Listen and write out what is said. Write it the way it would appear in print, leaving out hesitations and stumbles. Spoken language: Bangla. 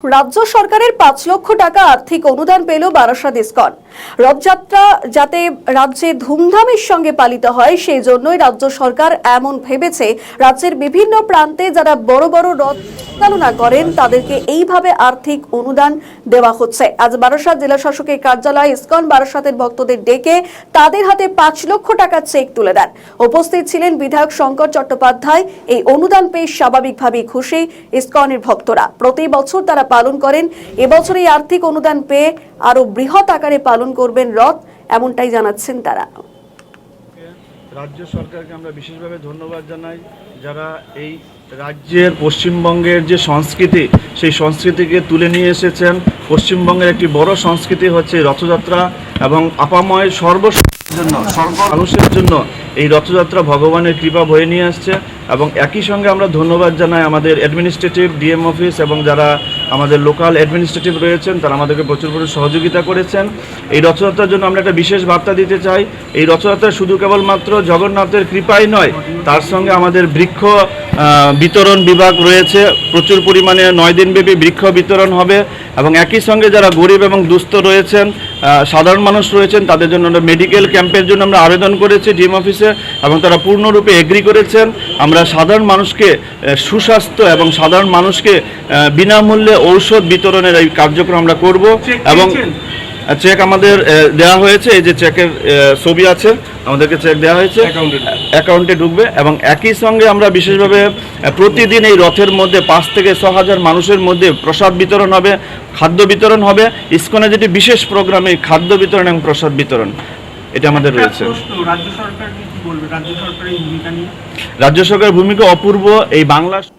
রাজ্য সরকারের ৫ লক্ষ টাকা আর্থিক অনুদান পেল বারাসাত ইসকন। রথযাত্রা যাতে রাজ্যে ধুমধামের সঙ্গে পালিত হয় সেই জন্যই রাজ্য সরকার এমন ভেবেছে রাজ্যের বিভিন্ন প্রান্তে যারা বড় বড় রথ চালনা করেন তাদেরকে এইভাবে আর্থিক অনুদান দেওয়া হচ্ছে। আজ বারাসাত জেলা শাসকের কার্যালয়ে ইসকন বারাসাতের ভক্তদের ডেকে তাদের হাতে ৫ লক্ষ টাকার চেক তুলে দেন। উপস্থিত ছিলেন বিধায়ক শঙ্কর চট্টোপাধ্যায়। এই অনুদান পেয়ে স্বাভাবিকভাবেই খুশি ইসকনের ভক্তরা। প্রতি বছর তারা পালন করেন। এবছর এই আর্থিক অনুদান পেয়ে আরো বৃহৎ আকারে পালন করবেন রথ, এমনটাই জানাচ্ছেন তারা। রাজ্য সরকারকে আমরা বিশেষভাবে ধন্যবাদ জানাই, যারা এই রাজ্যের পশ্চিমবঙ্গের যে সংস্কৃতি সেই সংস্কৃতিকে তুলে নিয়ে এসেছেন। পশ্চিমবঙ্গের একটি বড় সংস্কৃতি হচ্ছে রথযাত্রা এবং আপাময় মানুষের জন্য এই রথযাত্রা ভগবানের কৃপা বয়ে নিয়ে আসছে। এবং একই সঙ্গে আমরা ধন্যবাদ জানাই আমাদের অ্যাডমিনিস্ট্রেটিভ ডিএম অফিস এবং যারা আমাদের লোকাল অ্যাডমিনিস্ট্রেটিভ রয়েছেন, তারা আমাদেরকে প্রচুর সহযোগিতা করেছেন। এই রথযাত্রার জন্য আমরা একটা বিশেষ বার্তা দিতে চাই। এই রথযাত্রা শুধু কেবলমাত্র জগন্নাথের কৃপাই নয়, তার সঙ্গে আমাদের বৃক্ষ বিতরণ বিভাগ রয়েছে। প্রচুর পরিমাণে 9 দিনব্যাপী বৃক্ষ বিতরণ হবে এবং একই সঙ্গে যারা গরিব এবং দুস্থ রয়েছেন, সাধারণ মানুষ রয়েছেন, তাদের জন্য মেডিকেল ক্যাম্পের জন্য আমরা আবেদন করেছি ডিএম অফিসে এবং তারা পূর্ণরূপে এগ্রি করেছেন। আমরা সাধারণ মানুষকে সুস্বাস্থ্য এবং সাধারণ মানুষকে বিনামূল্যে ঔষধ বিতরণের এই কার্যক্রম আমরা করব এবং চেক আমাদের দেওয়া হয়েছে। এই যে চেকের ছবি আছে, আমাদেরকে চেক দেওয়া হয়েছে, অ্যাকাউন্টে ঢুকবে। এবং একই সঙ্গে আমরা বিশেষভাবে প্রতিদিন এই রথের মধ্যে 5 থেকে 6 হাজার মানুষের মধ্যে প্রসাদ বিতরণ হবে, খাদ্য বিতরণ হবে। ইসকনের যেটি বিশেষ প্রোগ্রামে খাদ্য বিতরণ এবং প্রসাদ বিতরণ এটা আমাদের রয়েছে। রাজ্য সরকারের ভূমিকা অপূর্ব। এই বাংলা